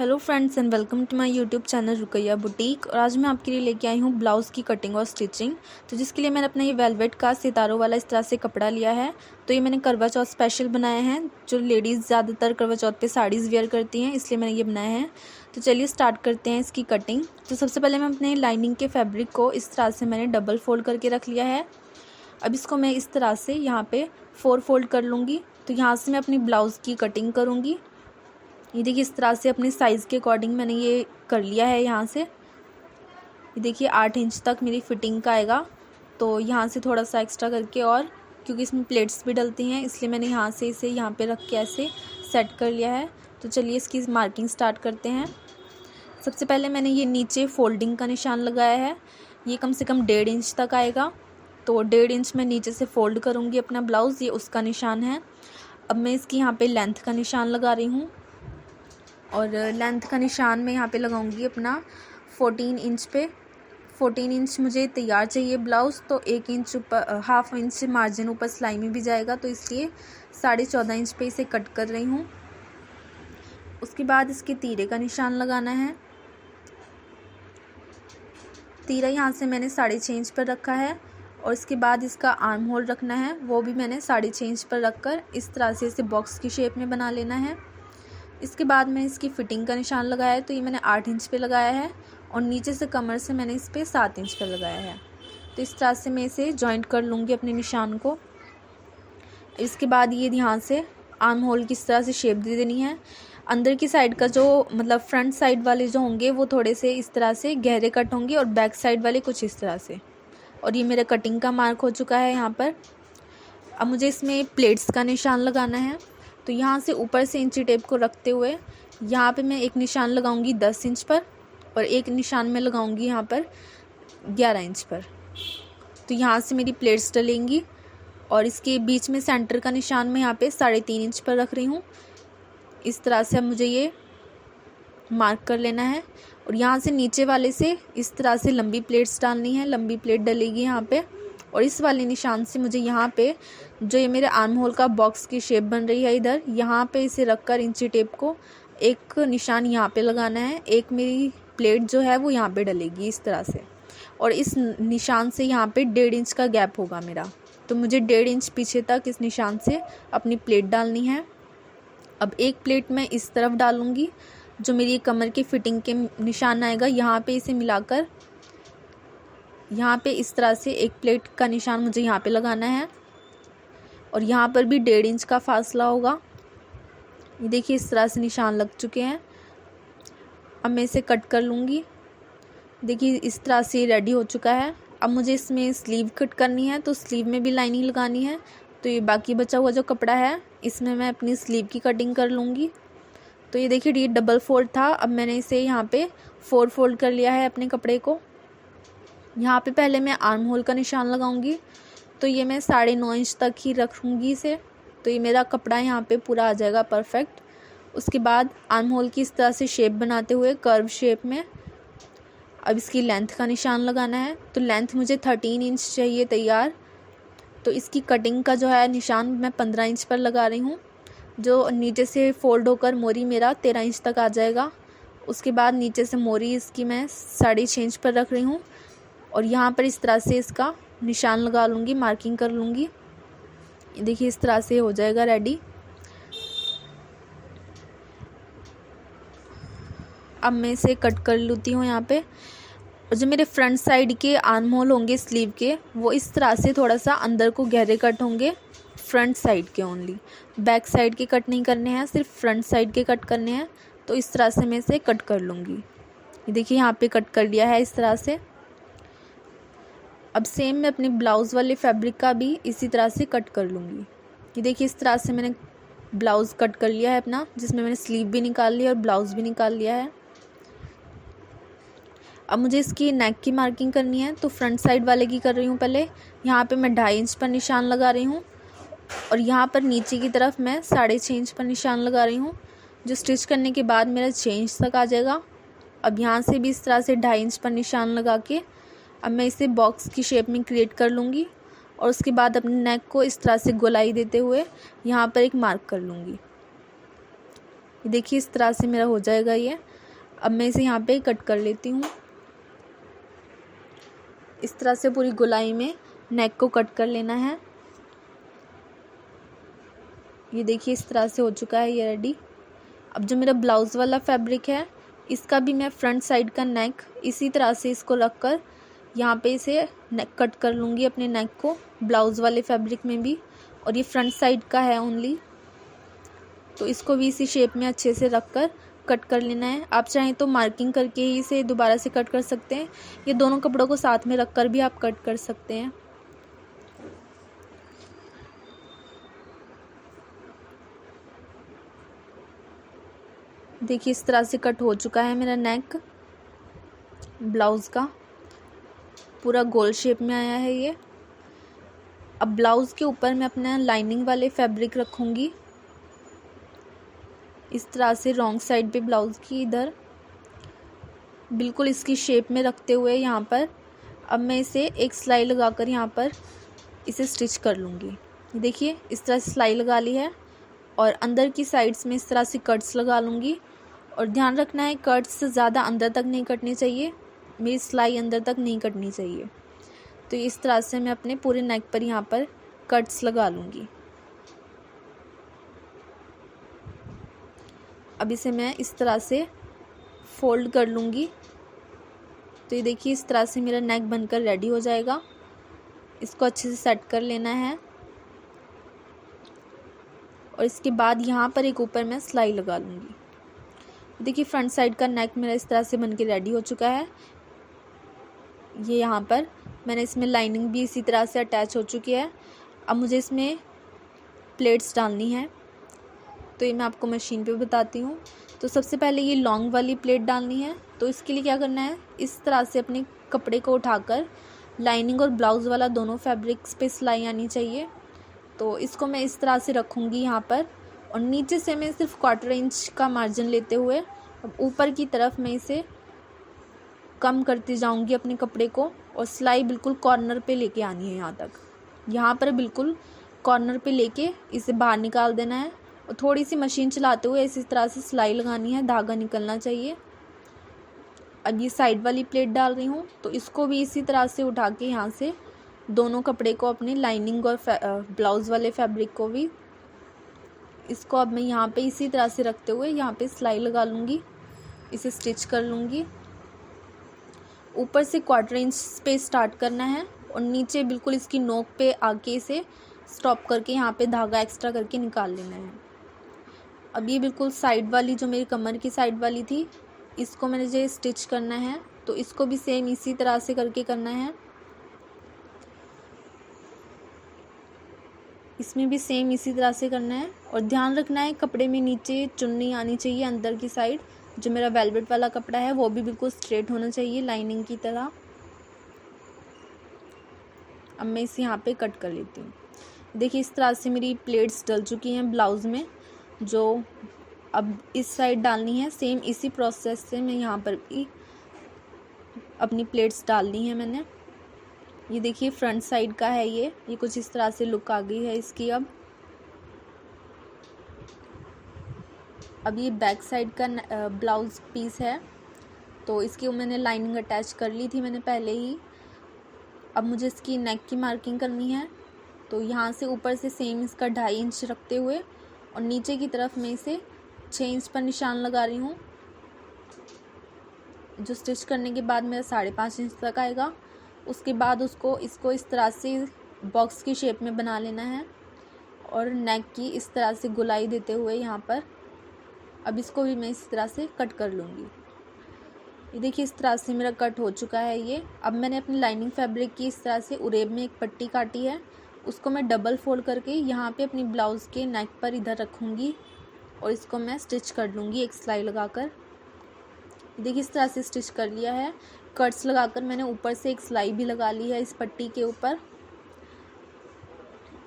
Hello friends and welcome to my YouTube channel Rukaiya boutique. और आज मैं आपके लिए लेके आई हूँ ब्लाउज़ की कटिंग और स्टिचिंग। तो जिसके लिए मैंने अपना ये वेलवेट का सितारों वाला इस तरह से कपड़ा लिया है। तो ये मैंने करवा चौथ स्पेशल बनाए हैं। जो लेडीज़ ज़्यादातर करवा चौथ पे साड़ीज़ वेयर करती हैं, इसलिए मैंने ये बनाए हैं। तो चलिए स्टार्ट करते हैं इसकी कटिंग। तो सबसे पहले मैं अपने लाइनिंग के फैब्रिक को इस तरह से मैंने डबल फोल्ड करके रख लिया है। अब इसको मैं इस तरह से यहाँ पर 4 फोल्ड कर लूँगी। तो यहाँ से मैं अपनी ब्लाउज़ की कटिंग करूँगी। ये देखिए इस तरह से अपने साइज़ के अकॉर्डिंग मैंने ये कर लिया है। यहाँ से ये देखिए 8 इंच तक मेरी फिटिंग का आएगा। तो यहाँ से थोड़ा सा एक्स्ट्रा करके, और क्योंकि इसमें प्लेट्स भी डलती हैं इसलिए मैंने यहाँ से इसे यहाँ पे रख के ऐसे सेट कर लिया है। तो चलिए इसकी मार्किंग स्टार्ट करते हैं। सबसे पहले मैंने ये नीचे फोल्डिंग का निशान लगाया है। ये कम से कम 1.5 इंच तक आएगा। तो 1.5 इंच मैं नीचे से फोल्ड करूँगी अपना ब्लाउज़, ये उसका निशान है। अब मैं इसकी यहाँ पर लेंथ का निशान लगा रही हूँ, और लेंथ का निशान मैं यहाँ पे लगाऊंगी अपना 14 इंच पे। 14 इंच मुझे तैयार चाहिए ब्लाउज़। तो 1 इंच ऊपर, हाफ इंच मार्जिन ऊपर सिलाई में भी जाएगा, तो इसलिए 14.5 इंच पे इसे कट कर रही हूँ। उसके बाद इसके तीरे का निशान लगाना है। तीरा यहाँ से मैंने 6.5 इंच पर रखा है, और इसके बाद इसका आर्म होल रखना है, वो भी मैंने 6.5 इंच पर रख कर इस तरह से इसे बॉक्स की शेप में बना लेना है। इसके बाद मैं इसकी फ़िटिंग का निशान लगाया है। तो ये मैंने 8 इंच पे लगाया है, और नीचे से कमर से मैंने इस पे 7 इंच पे लगाया है। तो इस तरह से मैं इसे जॉइंट कर लूँगी अपने निशान को। इसके बाद ये ध्यान से आर्म होल की इस तरह से शेप दे देनी है। अंदर की साइड का जो मतलब फ्रंट साइड वाले जो होंगे वो थोड़े से इस तरह से गहरे कट होंगे, और बैक साइड वाले कुछ इस तरह से। और ये मेरा कटिंग का मार्क हो चुका है यहाँ पर। अब मुझे इसमें प्लेट्स का निशान लगाना है। तो यहाँ से ऊपर से इंची टेप को रखते हुए यहाँ पे मैं एक निशान लगाऊंगी 10 इंच पर, और एक निशान में लगाऊंगी यहाँ पर 11 इंच पर। तो यहाँ से मेरी प्लेट्स डलेंगी, और इसके बीच में सेंटर का निशान मैं यहाँ पे 3.5 इंच पर रख रही हूँ। इस तरह से अब मुझे ये मार्क कर लेना है। और यहाँ से नीचे वाले से इस तरह से लंबी प्लेट्स डालनी है, लंबी प्लेट डलेगी यहाँ पे। और इस वाले निशान से मुझे यहाँ पे जो ये मेरे आर्म होल का बॉक्स की शेप बन रही है, इधर यहाँ पे इसे रखकर इंची टेप को एक निशान यहाँ पे लगाना है। एक मेरी प्लेट जो है वो यहाँ पे डलेगी इस तरह से, और इस निशान से यहाँ पे 1.5 इंच का गैप होगा मेरा। तो मुझे 1.5 इंच पीछे तक इस निशान से अपनी प्लेट डालनी है। अब एक प्लेट मैं इस तरफ डालूँगी, जो मेरी कमर की फिटिंग के निशान आएगा यहाँ पे इसे मिलाकर यहाँ पे इस तरह से एक प्लेट का निशान मुझे यहाँ पे लगाना है। और यहाँ पर भी 1.5 इंच का फासला होगा। ये देखिए इस तरह से निशान लग चुके हैं। अब मैं इसे कट कर लूँगी। देखिए इस तरह से रेडी हो चुका है। अब मुझे इसमें स्लीव कट करनी है, तो स्लीव में भी लाइनिंग लगानी है। तो ये बाकी बचा हुआ जो कपड़ा है इसमें मैं अपनी स्लीव की कटिंग कर लूँगी। तो ये देखिए ये डबल फोल्ड था। अब मैंने इसे यहाँ पे 4 फोल्ड कर लिया है अपने कपड़े को। यहाँ पे पहले मैं आर्म होल का निशान लगाऊंगी। तो ये मैं 9.5 इंच तक ही रखूँगी इसे। तो ये मेरा कपड़ा यहाँ पे पूरा आ जाएगा परफेक्ट। उसके बाद आर्म होल की इस तरह से शेप बनाते हुए कर्व शेप में अब इसकी लेंथ का निशान लगाना है। तो लेंथ मुझे 13 इंच चाहिए तैयार। तो इसकी कटिंग का जो है निशान मैं 15 इंच पर लगा रही हूँ। जो नीचे से फोल्ड होकर मोरी मेरा 13 इंच तक आ जाएगा। उसके बाद नीचे से मोरी इसकी मैं 6.5 इंच पर रख रही हूँ, और यहाँ पर इस तरह से इसका निशान लगा लूँगी, मार्किंग कर लूँगी। देखिए इस तरह से हो जाएगा रेडी। अब मैं इसे कट कर लेती हूँ यहाँ पे। और जो मेरे फ्रंट साइड के आर्म होल होंगे स्लीव के, वो इस तरह से थोड़ा सा अंदर को गहरे कट होंगे, फ्रंट साइड के ओनली। बैक साइड के कट नहीं करने हैं, सिर्फ फ्रंट साइड के कट करने हैं। तो इस तरह से मैं इसे कट कर लूँगी। ये देखिए यहाँ पे कट कर लिया है इस तरह से। अब सेम मैं अपने ब्लाउज़ वाले फैब्रिक का भी इसी तरह से कट कर लूँगी। ये देखिए इस तरह से मैंने ब्लाउज़ कट कर लिया है अपना, जिसमें मैंने स्लीव भी निकाल लिया और ब्लाउज़ भी निकाल लिया है। अब मुझे इसकी नेक की मार्किंग करनी है। तो फ्रंट साइड वाले की कर रही हूँ पहले। यहाँ पे मैं 2.5 इंच पर निशान लगा रही हूँ, और यहाँ पर नीचे की तरफ मैं 6.5 इंच पर निशान लगा रही हूँ, जो स्टिच करने के बाद मेरा 6 इंच तक आ जाएगा। अब यहाँ से भी इस तरह से 2.5 इंच पर निशान लगा के अब मैं इसे बॉक्स की शेप में क्रिएट कर लूँगी, और उसके बाद अपने नेक को इस तरह से गोलाई देते हुए यहाँ पर एक मार्क कर लूँगी। देखिए इस तरह से मेरा हो जाएगा ये। अब मैं इसे यहाँ पे कट कर लेती हूँ। इस तरह से पूरी गोलाई में नेक को कट कर लेना है। ये देखिए इस तरह से हो चुका है ये रेडी। अब जो मेरा ब्लाउज़ वाला फैब्रिक है इसका भी मैं फ्रंट साइड का नेक इसी तरह से इसको रख कर यहाँ पे इसे नेक कट कर लूँगी अपने नेक को, ब्लाउज़ वाले फैब्रिक में भी। और ये फ्रंट साइड का है ओनली, तो इसको भी इसी शेप में अच्छे से रख कर कट कर लेना है। आप चाहें तो मार्किंग करके ही इसे दोबारा से कट कर सकते हैं, ये दोनों कपड़ों को साथ में रख कर भी आप कट कर सकते हैं। देखिए इस तरह से कट हो चुका है मेरा नेक ब्लाउज़ का, पूरा गोल शेप में आया है ये। अब ब्लाउज़ के ऊपर मैं अपना लाइनिंग वाले फैब्रिक रखूँगी इस तरह से रॉन्ग साइड पे ब्लाउज़ की इधर बिल्कुल इसकी शेप में रखते हुए यहाँ पर अब मैं इसे एक सिलाई लगाकर यहाँ पर इसे स्टिच कर लूँगी। देखिए इस तरह से सिलाई लगा ली है और अंदर की साइड्स में इस तरह से कट्स लगा लूँगी। और ध्यान रखना है कट्स ज़्यादा अंदर तक नहीं कटनी चाहिए, मेरी सिलाई अंदर तक नहीं कटनी चाहिए। तो इस तरह से मैं अपने पूरे नेक पर यहाँ पर कट्स लगा लूँगी। अब इसे मैं इस तरह से फोल्ड कर लूँगी। तो ये देखिए इस तरह से मेरा नेक बनकर रेडी हो जाएगा। इसको अच्छे से सेट कर लेना है और इसके बाद यहाँ पर एक ऊपर मैं सिलाई लगा लूँगी। देखिए फ्रंट साइड का नेक मेरा इस तरह से बनके रेडी हो चुका है। ये यहाँ पर मैंने इसमें लाइनिंग भी इसी तरह से अटैच हो चुकी है। अब मुझे इसमें प्लेट्स डालनी है, तो ये मैं आपको मशीन पे बताती हूँ। तो सबसे पहले ये लॉन्ग वाली प्लेट डालनी है। तो इसके लिए क्या करना है, इस तरह से अपने कपड़े को उठाकर लाइनिंग और ब्लाउज़ वाला दोनों फैब्रिक्स पे सिलाई आनी चाहिए। तो इसको मैं इस तरह से रखूँगी यहाँ पर और नीचे से मैं सिर्फ 1/4 इंच का मार्जिन लेते हुए अब ऊपर की तरफ मैं इसे कम करती जाऊँगी अपने कपड़े को और सिलाई बिल्कुल कॉर्नर पे लेके आनी है यहाँ तक। यहाँ पर बिल्कुल कॉर्नर पे लेके इसे बाहर निकाल देना है और थोड़ी सी मशीन चलाते हुए इसी तरह से सिलाई लगानी है, धागा निकलना चाहिए। अब ये साइड वाली प्लेट डाल रही हूँ, तो इसको भी इसी तरह से उठा के यहाँ से दोनों कपड़े को अपने लाइनिंग और ब्लाउज़ वाले फैब्रिक को भी इसको अब मैं यहाँ पे इसी तरह से रखते हुए यहाँ पे सिलाई लगा लूँगी, इसे स्टिच कर लूँगी। ऊपर से 1/4 इंच पे स्टार्ट करना है और नीचे बिल्कुल इसकी नोक पे आके इसे स्टॉप करके यहाँ पे धागा एक्स्ट्रा करके निकाल लेना है। अब ये बिल्कुल साइड वाली जो मेरी कमर की साइड वाली थी इसको मैंने जो स्टिच करना है, तो इसको भी सेम इसी तरह से करके करना है। इसमें भी सेम इसी तरह से करना है और ध्यान रखना है कपड़े में नीचे चुन्नी आनी चाहिए अंदर की साइड। जो मेरा वेलवेट वाला कपड़ा है वो भी बिल्कुल स्ट्रेट होना चाहिए लाइनिंग की तरह। अब मैं इसे यहाँ पे कट कर लेती हूँ। देखिए इस तरह से मेरी प्लेट्स डल चुकी हैं ब्लाउज़ में, जो अब इस साइड डालनी है। सेम इसी प्रोसेस से मैं यहाँ पर भी अपनी प्लेट्स डालनी है मैंने। ये देखिए फ्रंट साइड का है ये कुछ इस तरह से लुक आ गई है इसकी। अब ये बैक साइड का ब्लाउज़ पीस है, तो इसकी मैंने लाइनिंग अटैच कर ली थी मैंने पहले ही। अब मुझे इसकी नेक की मार्किंग करनी है, तो यहाँ से ऊपर से सेम इसका 2.5 इंच रखते हुए और नीचे की तरफ मैं इसे 6 इंच पर निशान लगा रही हूँ। जो स्टिच करने के बाद मेरा 5.5 इंच तक आएगा। उसके बाद इसको इस तरह से बॉक्स की शेप में बना लेना है और नेक की इस तरह से गोलाई देते हुए यहाँ पर अब इसको भी मैं इस तरह से कट कर लूँगी। ये देखिए इस तरह से मेरा कट हो चुका है ये। अब मैंने अपनी लाइनिंग फैब्रिक की इस तरह से उरेब में एक पट्टी काटी है, उसको मैं डबल फोल्ड करके यहाँ पे अपनी ब्लाउज़ के नेक पर इधर रखूँगी और इसको मैं स्टिच कर लूँगी एक सिलाई लगाकर। देखिए इस तरह से स्टिच कर लिया है। कट्स लगाकर मैंने ऊपर से एक सिलाई भी लगा ली है इस पट्टी के ऊपर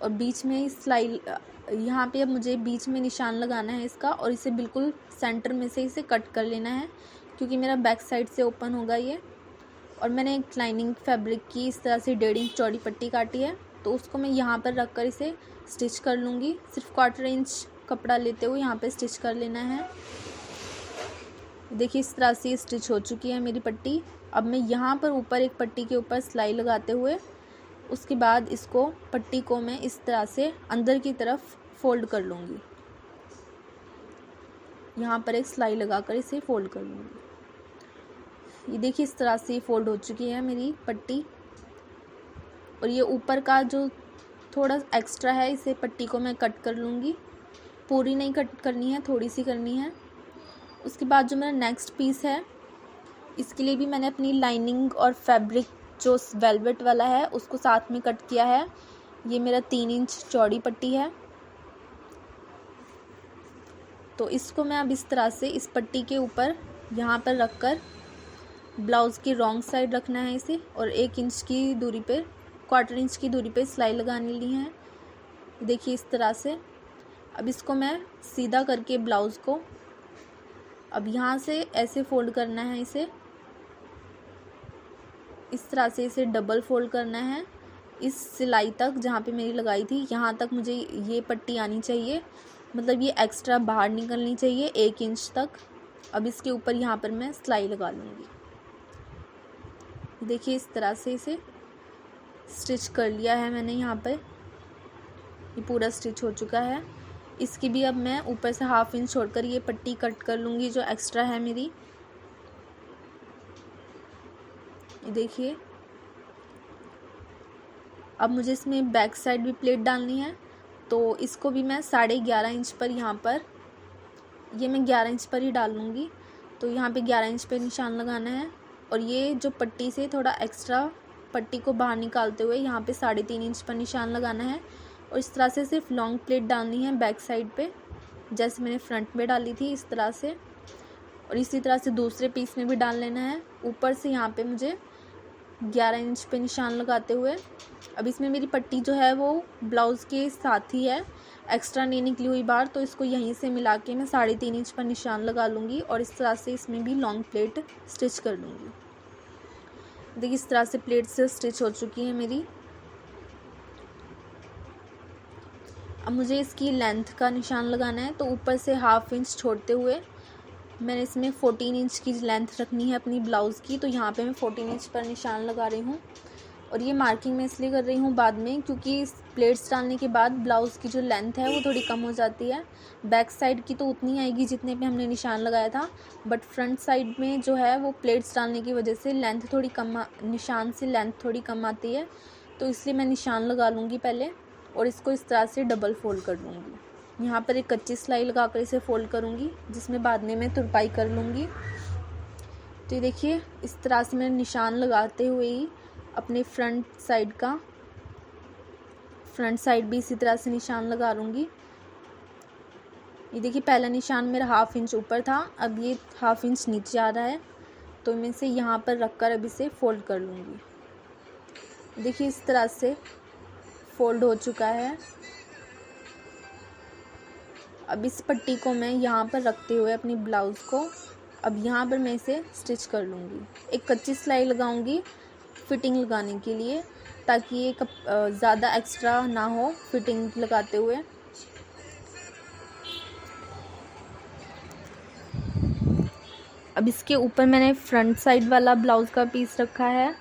और बीच में इस सिलाई यहाँ पे अब मुझे बीच में निशान लगाना है इसका और इसे बिल्कुल सेंटर में से इसे कट कर लेना है, क्योंकि मेरा बैक साइड से ओपन होगा ये। और मैंने एक लाइनिंग फैब्रिक की इस तरह से 1.5 इंच चौड़ी पट्टी काटी है, तो उसको मैं यहाँ पर रख कर इसे स्टिच कर लूँगी। सिर्फ 1/4 इंच कपड़ा लेते हुए यहाँ पे स्टिच कर लेना है। देखिए इस तरह से स्टिच हो चुकी है मेरी पट्टी। अब मैं यहाँ पर ऊपर एक पट्टी के ऊपर सिलाई लगाते हुए उसके बाद इसको पट्टी को मैं इस तरह से अंदर की तरफ फोल्ड कर लूँगी। यहाँ पर एक सिलाई लगाकर इसे फोल्ड कर लूँगी। ये देखिए इस तरह से फोल्ड हो चुकी है मेरी पट्टी। और ये ऊपर का जो थोड़ा एक्स्ट्रा है इसे पट्टी को मैं कट कर लूँगी। पूरी नहीं कट करनी है, थोड़ी सी करनी है। उसके बाद जो मेरा नेक्स्ट पीस है इसके लिए भी मैंने अपनी लाइनिंग और फैब्रिक जो वेलवेट वाला है उसको साथ में कट किया है। ये मेरा 3 इंच चौड़ी पट्टी है। तो इसको मैं अब इस तरह से इस पट्टी के ऊपर यहाँ पर रख कर ब्लाउज़ की रॉन्ग साइड रखना है इसे, और 1 इंच की दूरी पे, 1/4 इंच की दूरी पे सिलाई लगाने ली है। देखिए इस तरह से। अब इसको मैं सीधा करके ब्लाउज़ को अब यहाँ से ऐसे फोल्ड करना है इसे, इस तरह से इसे डबल फोल्ड करना है इस सिलाई तक जहाँ पे मेरी लगाई थी। यहाँ तक मुझे ये पट्टी आनी चाहिए, मतलब ये एक्स्ट्रा बाहर निकलनी चाहिए 1 इंच तक। अब इसके ऊपर यहाँ पर मैं सिलाई लगा लूँगी। देखिए इस तरह से इसे स्टिच कर लिया है मैंने। यहाँ पर ये पूरा स्टिच हो चुका है। इसकी भी अब मैं ऊपर से 1/2 इंच छोड़कर ये पट्टी कट कर लूँगी जो एक्स्ट्रा है मेरी। देखिए अब मुझे इसमें बैक साइड भी प्लेट डालनी है, तो इसको भी मैं 11.5 इंच पर, यहाँ पर ये मैं 11 इंच पर ही डाल लूँगी। तो यहाँ पे 11 इंच पे निशान लगाना है, और ये जो पट्टी से थोड़ा एक्स्ट्रा पट्टी को बाहर निकालते हुए यहाँ पे 3.5 इंच पर निशान लगाना है। और इस तरह से सिर्फ लॉन्ग प्लेट डालनी है बैक साइड पे, जैसे मैंने फ्रंट में डाली थी इस तरह से। और इसी तरह से दूसरे पीस में भी डाल लेना है। ऊपर से यहाँ पे मुझे 11 इंच पे निशान लगाते हुए, अब इसमें मेरी पट्टी जो है वो ब्लाउज़ के साथ ही है, एक्स्ट्रा नहीं निकली हुई बाहर, तो इसको यहीं से मिला के मैं 3.5 इंच पर निशान लगा लूँगी और इस तरह से इसमें भी लॉन्ग प्लेट स्टिच कर लूँगी। देखिए इस तरह से प्लेट से स्टिच हो चुकी है मेरी। अब मुझे इसकी लेंथ का निशान लगाना है, तो ऊपर से 1/2 इंच छोड़ते हुए मैंने इसमें 14 इंच की लेंथ रखनी है अपनी ब्लाउज़ की। तो यहाँ पे मैं 14 इंच पर निशान लगा रही हूँ। और ये मार्किंग मैं इसलिए कर रही हूँ बाद में, क्योंकि प्लेट्स डालने के बाद ब्लाउज़ की जो लेंथ है वो थोड़ी कम हो जाती है। बैक साइड की तो उतनी आएगी जितने पे हमने निशान लगाया था, बट फ्रंट साइड में जो है वो प्लेट्स डालने की वजह से लेंथ थोड़ी कम, निशान से लेंथ थोड़ी कम आती है। तो इसलिए मैं निशान लगा लूँगी पहले, और इसको इस तरह से डबल फोल्ड कर लूँगी। यहाँ पर एक कच्ची सिलाई लगाकर इसे फोल्ड करूँगी, जिसमें बाद में मैं तुरपाई कर लूँगी। तो ये देखिए इस तरह से मैं निशान लगाते हुए ही अपने फ्रंट साइड भी इसी तरह से निशान लगा लूँगी। ये देखिए पहला निशान मेरा 1/2 इंच ऊपर था, अब ये 1/2 इंच नीचे आ रहा है, तो मैं इसे यहाँ पर रख कर अब इसे फोल्ड कर लूँगी। देखिए इस तरह से फोल्ड हो चुका है। अब इस पट्टी को मैं यहाँ पर रखते हुए अपनी ब्लाउज़ को अब यहाँ पर मैं इसे स्टिच कर लूँगी। एक कच्ची सिलाई लगाऊँगी फिटिंग लगाने के लिए, ताकि ये ज़्यादा एक्स्ट्रा ना हो फिटिंग लगाते हुए। अब इसके ऊपर मैंने फ्रंट साइड वाला ब्लाउज़ का पीस रखा है,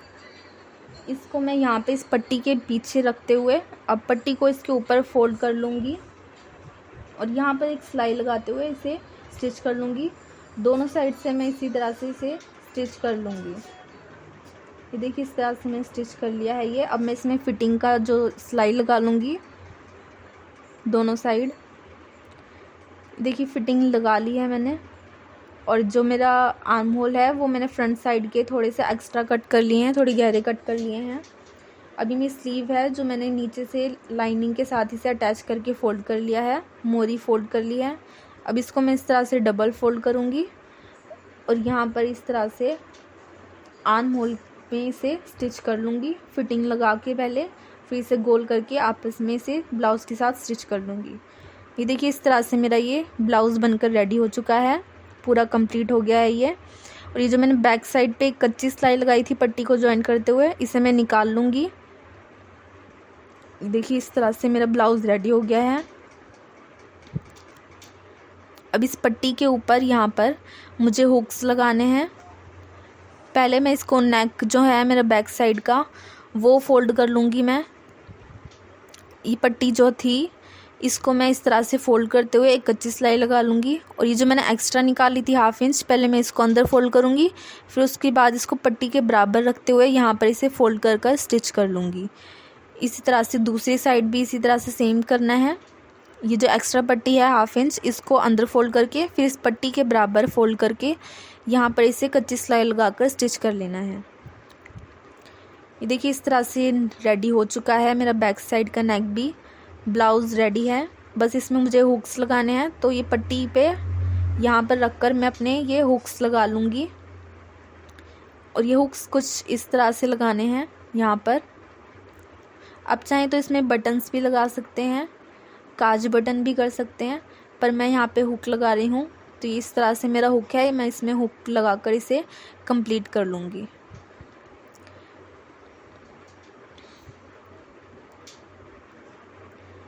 इसको मैं यहाँ पे इस पट्टी के पीछे रखते हुए अब पट्टी को इसके ऊपर फोल्ड कर लूँगी और यहाँ पर एक सिलाई लगाते हुए इसे स्टिच कर लूँगी। दोनों साइड से मैं इसी तरह से इसे स्टिच कर लूँगी। ये देखिए इस तरह से मैंने स्टिच कर लिया है ये। अब मैं इसमें फिटिंग का जो सिलाई लगा लूँगी दोनों साइड। देखिए फिटिंग लगा ली है मैंने, और जो मेरा आर्म होल है वो मैंने फ्रंट साइड के थोड़े से एक्स्ट्रा कट कर लिए हैं, थोड़ी गहरे कट कर लिए हैं। अभी मेरी स्लीव है जो मैंने नीचे से लाइनिंग के साथ ही से अटैच करके फ़ोल्ड कर लिया है, मोरी फ़ोल्ड कर ली है। अब इसको मैं इस तरह से डबल फ़ोल्ड करूँगी और यहाँ पर इस तरह से आर्म होल में इसे स्टिच कर लूँगी फिटिंग लगा के पहले, फिर इसे गोल करके आपस में इसे ब्लाउज़ के साथ स्टिच कर लूँगी। ये देखिए इस तरह से मेरा ये ब्लाउज़ बनकर रेडी हो चुका है, पूरा कंप्लीट हो गया है ये। और ये जो मैंने बैक साइड पे एक कच्ची सिलाई लगाई थी पट्टी को ज्वाइन करते हुए, इसे मैं निकाल लूँगी। देखिए इस तरह से मेरा ब्लाउज़ रेडी हो गया है। अब इस पट्टी के ऊपर यहाँ पर मुझे हुक्स लगाने हैं। पहले मैं इसको नेक जो है मेरा बैक साइड का वो फ़ोल्ड कर लूँगी। मैं ये पट्टी जो थी इसको मैं इस तरह से फ़ोल्ड करते हुए एक कच्ची सिलाई लगा लूँगी, और ये जो मैंने एक्स्ट्रा निकाली थी 1/2 इंच, पहले मैं इसको अंदर फ़ोल्ड करूँगी, फिर उसके बाद इसको पट्टी के बराबर रखते हुए यहाँ पर इसे फ़ोल्ड कर कर स्टिच कर लूँगी। इसी तरह से दूसरी साइड भी इसी तरह से सेम करना है। ये जो एक्स्ट्रा पट्टी है 1/2 इंच, इसको अंदर फ़ोल्ड करके फिर इस पट्टी के बराबर फ़ोल्ड करके यहाँ पर इसे कच्ची सिलाई लगा कर स्टिच कर लेना है। ये देखिए इस तरह से रेडी हो चुका है मेरा बैक साइड का नेक भी। ब्लाउज़ रेडी है, बस इसमें मुझे हुक्स लगाने हैं। तो ये पट्टी पे यहाँ पर रख कर मैं अपने ये हुक्स लगा लूँगी, और ये हुक्स कुछ इस तरह से लगाने हैं यहाँ पर। आप चाहें तो इसमें बटन्स भी लगा सकते हैं, काज बटन भी कर सकते हैं, पर मैं यहाँ पे हुक लगा रही हूँ। तो इस तरह से मेरा हुक है, मैं इसमें हुक लगा कर इसे कंप्लीट कर लूँगी।